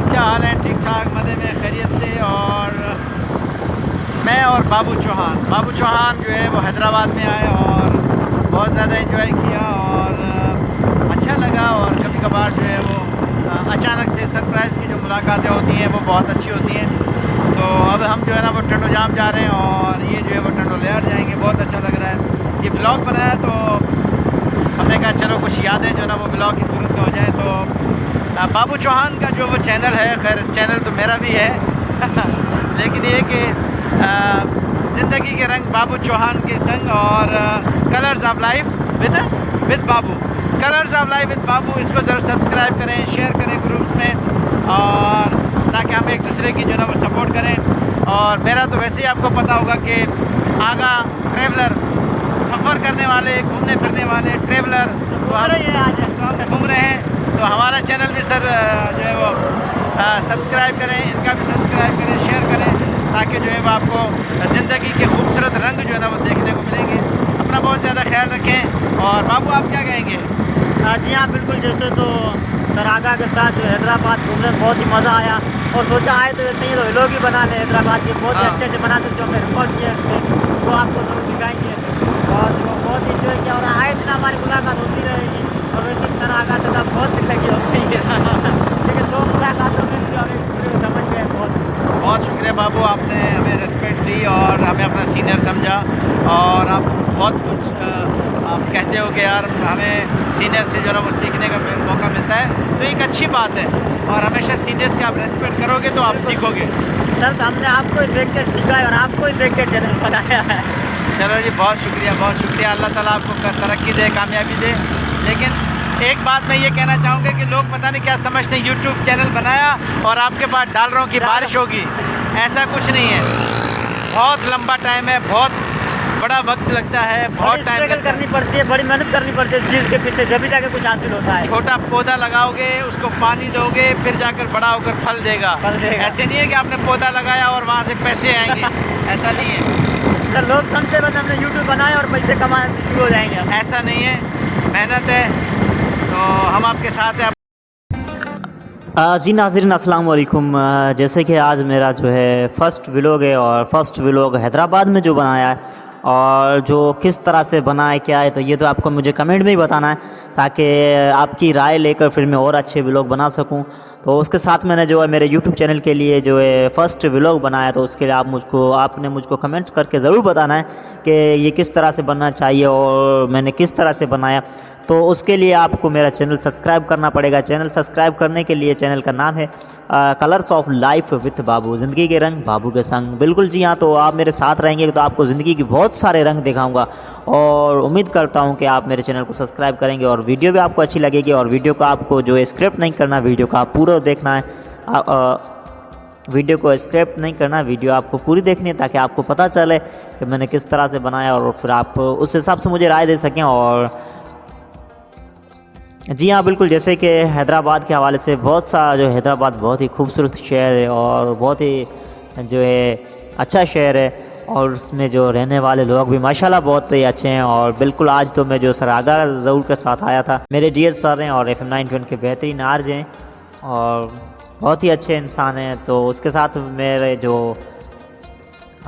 क्या हाल है? ठीक ठाक, मज़े में, खैरियत से। और मैं और बाबू चौहान जो है वो हैदराबाद में आए और बहुत ज़्यादा एंजॉय किया और अच्छा लगा। और कभी कभार जो है वो अचानक से सरप्राइज़ की जो मुलाकातें होती हैं वो बहुत अच्छी होती हैं। तो अब हम जो है ना वो टंडोजाम जा रहे हैं और ये जो है वो टंडोलियार जाएंगे। बहुत अच्छा लग रहा है। ये ब्लॉग बनाया तो हमने कहा चलो कुछ यादें जो है ना वो ब्लॉग की सूरत में हो जाए। तो बाबू चौहान का जो वो चैनल है, खैर चैनल तो मेरा भी है लेकिन ये कि ज़िंदगी के रंग बाबू चौहान के संग और colours of life with Babu, colours of life with Babu, इसको ज़रूर सब्सक्राइब करें, शेयर करें ग्रुप्स में, और ताकि हम एक दूसरे की जो है ना वो सपोर्ट करें। और मेरा तो वैसे ही आपको पता होगा कि आगा ट्रैवलर, सफ़र करने वाले, घूमने फिरने वाले ट्रैवलर तो हम घूम रहे हैं। तो हमारा चैनल भी सर जो है वो सब्सक्राइब करें, इनका भी सब्सक्राइब करें, शेयर करें, ताकि जो है वो आपको ज़िंदगी के खूबसूरत रंग जो है ना वो देखने को मिलेंगे। अपना बहुत ज़्यादा ख्याल रखें। और बाबू आप क्या कहेंगे? जी हाँ, बिल्कुल। जैसे तो सर आगा के साथ जो हैदराबाद घूमने में बहुत ही मज़ा आया और सोचा आए तो वैसे ही तो व्लॉग ही बना लें हैदराबाद के। बहुत ही अच्छे अच्छे बनाते जो हमने रिकॉर्ड किया इसमें, वो आपको ज़रूर दिखाएंगे। और जो बहुत ही इंजॉय किया और आए दिन हमारी मुलाकात होती रहेगी। और वैसे ही सर आगा से तो बहुत जिंदगी होती है लेकिन दो मुलाकातों में भी हम एक दूसरे को समझ गए। बहुत शुक्रिया बाबू, आपने हमें रिस्पेक्ट दी और हमें अपना सीनियर समझा। और आप बहुत कुछ आप कहते हो कि यार हमें सीनियर से जो है ना वो सीखने का मौका मिलता है, तो एक अच्छी बात है। और हमेशा सीनियर्स की आप रेस्पेक्ट करोगे तो आप सीखोगे। सर तो हमने आपको ही देख के सीखा है और आपको ही देख के चैनल बनाया है। चलो जी, बहुत शुक्रिया, बहुत शुक्रिया। अल्लाह ताला आपको तरक्की दे, कामयाबी दे। लेकिन एक बात मैं ये कहना चाहूँगा कि लोग पता नहीं क्या समझते हैं, यूट्यूब चैनल बनाया और आपके पास डॉलरों की बारिश होगी। ऐसा कुछ नहीं है। बहुत लंबा टाइम है, बहुत बड़ा वक्त लगता है, बहुत टाइम करनी पड़ती है, बड़ी मेहनत करनी पड़ती है इस चीज़ के पीछे, जब भी जाकर कुछ हासिल होता है। छोटा पौधा लगाओगे, उसको पानी दोगे, फिर जाकर बड़ा होकर फल देगा। ऐसे नहीं है कि आपने पौधा लगाया और वहाँ से पैसे आएंगे ऐसा नहीं है। तो लोग समझते बस हमने यूट्यूब बनाया और पैसे कमाने शुरू हो जाएंगे। ऐसा नहीं है, मेहनत है। तो हम आपके साथ हैं। जी नाज़रीन, अस्सलाम वालेकुम। जैसे कि आज मेरा जो है फ़र्स्ट व्लॉग है और फ़र्स्ट व्लॉग हैदराबाद में जो बनाया है और जो किस तरह से बना है क्या है, तो ये तो आपको मुझे कमेंट में ही बताना है ताकि आपकी राय लेकर फिर मैं और अच्छे व्लॉग बना सकूं। तो उसके साथ मैंने जो है मेरे यूट्यूब चैनल के लिए जो है फ़र्स्ट व्लॉग बनाया, तो उसके लिए आपने मुझको कमेंट्स करके ज़रूर बताना है कि ये किस तरह से बनना चाहिए और मैंने किस तरह से बनाया। तो उसके लिए आपको मेरा चैनल सब्सक्राइब करना पड़ेगा। चैनल सब्सक्राइब करने के लिए चैनल का नाम है कलर्स ऑफ लाइफ विथ बाबू, ज़िंदगी के रंग बाबू के संग। बिल्कुल जी हाँ, तो आप मेरे साथ रहेंगे तो आपको ज़िंदगी के बहुत सारे रंग दिखाऊंगा और उम्मीद करता हूं कि आप मेरे चैनल को सब्सक्राइब करेंगे और वीडियो भी आपको अच्छी लगेगी। और वीडियो को आपको जो है स्क्रिप्ट नहीं करना, वीडियो का आप पूरा देखना है। वीडियो को स्क्रिप्ट नहीं करना, वीडियो आपको पूरी देखनी है ताकि आपको पता चले कि मैंने किस तरह से बनाया और फिर आप उस हिसाब से मुझे राय दे सकें। और जी हाँ, बिल्कुल। जैसे कि हैदराबाद के हवाले से बहुत सा जो हैदराबाद बहुत ही खूबसूरत शहर है और बहुत ही जो है अच्छा शहर है और उसमें जो रहने वाले लोग भी माशाल्लाह बहुत ही अच्छे हैं। और बिल्कुल आज तो मैं जो सर आगा ज़रूर के साथ आया था, मेरे डियर सर हैं और FM 9 के बेहतरीन आर्ज हैं और बहुत ही अच्छे इंसान हैं। तो उसके साथ मेरे जो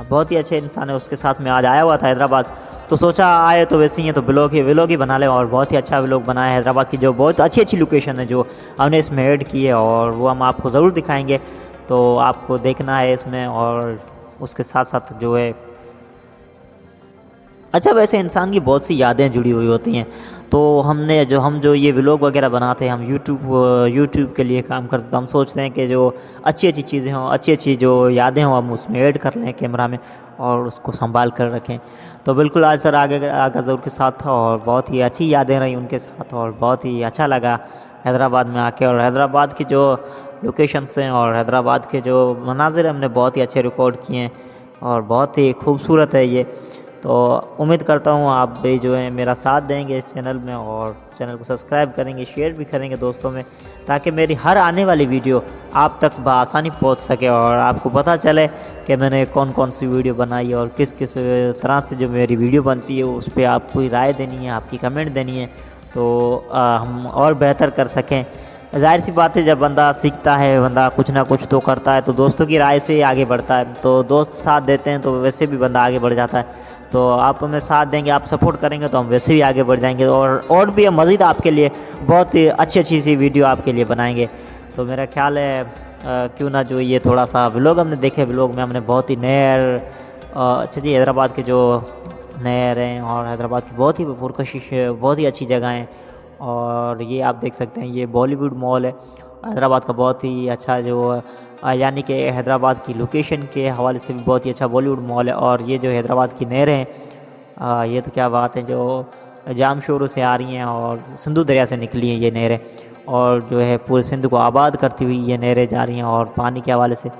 बहुत ही अच्छे इंसान है उसके साथ मैं आज आया हुआ था हैदराबाद। तो सोचा आए तो वैसे ही है तो व्लॉग ही बना ले और बहुत ही अच्छा व्लॉग बनाया है हैदराबाद की, जो बहुत अच्छी अच्छी लोकेशन है जो हमने इसमें ऐड की है और वो हम आपको ज़रूर दिखाएंगे। तो आपको देखना है इसमें। और उसके साथ साथ जो है अच्छा, वैसे इंसान की बहुत सी यादें जुड़ी हुई होती हैं। तो हम जो ये व्लॉग वगैरह बनाते हैं, हम यूट्यूब के लिए काम करते, तो हम सोचते हैं कि जो अच्छी अच्छी चीज़ें हों, अच्छी अच्छी जो यादें हों, हम उसमें ऐड कर लें कैमरा में और उसको संभाल कर रखें। तो बिल्कुल आज सर आगा ज़रूर के साथ था और बहुत ही अच्छी यादें रही उनके साथ और बहुत ही अच्छा लगा हैदराबाद में आके। और हैदराबाद की जो लोकेशंस हैं और हैदराबाद के जो मनाज़िर हमने बहुत ही अच्छे रिकॉर्ड किए हैं और बहुत ही खूबसूरत है ये। तो उम्मीद करता हूँ आप भी जो है मेरा साथ देंगे इस चैनल में और चैनल को सब्सक्राइब करेंगे, शेयर भी करेंगे दोस्तों में, ताकि मेरी हर आने वाली वीडियो आप तक बआसानी पहुँच सके और आपको पता चले कि मैंने कौन कौन सी वीडियो बनाई और किस किस तरह से जो मेरी वीडियो बनती है उस पर आपको राय देनी है, आपकी कमेंट देनी है, तो हम और बेहतर कर सकें। ज़ाहिर सी बात है, जब बंदा सीखता है, बंदा कुछ ना कुछ तो करता है, तो दोस्तों की राय से ही आगे बढ़ता है। तो दोस्त साथ देते हैं तो वैसे भी बंदा आगे बढ़ जाता है। तो आप हमें साथ देंगे, आप सपोर्ट करेंगे तो हम वैसे भी आगे बढ़ जाएंगे, और भी हम मज़ीद आपके लिए बहुत ही अच्छी अच्छी सी वीडियो आपके लिए बनाएंगे। तो मेरा ख्याल है क्यों ना जो ये थोड़ा सा व्लॉग हमने देखे, व्लॉग में हमने बहुत ही नहर, अच्छा जी, हैदराबाद के जो नहर हैं और हैदराबाद की बहुत ही पुरकशिश, बहुत ही अच्छी जगह हैं। और ये आप देख सकते हैं, ये बॉलीवुड मॉल है हैदराबाद का, बहुत ही अच्छा जो यानी कि हैदराबाद की लोकेशन के हवाले से भी बहुत ही अच्छा बॉलीवुड मॉल है। और ये जो हैदराबाद की नहरें हैं, ये तो क्या बात है, जो जाम शोरों से आ रही हैं और सिंधु दरिया से निकली हैं ये नहरें, और जो है पूरे सिंध को आबाद करती हुई ये नहरें जा रही हैं। और पानी के हवाले से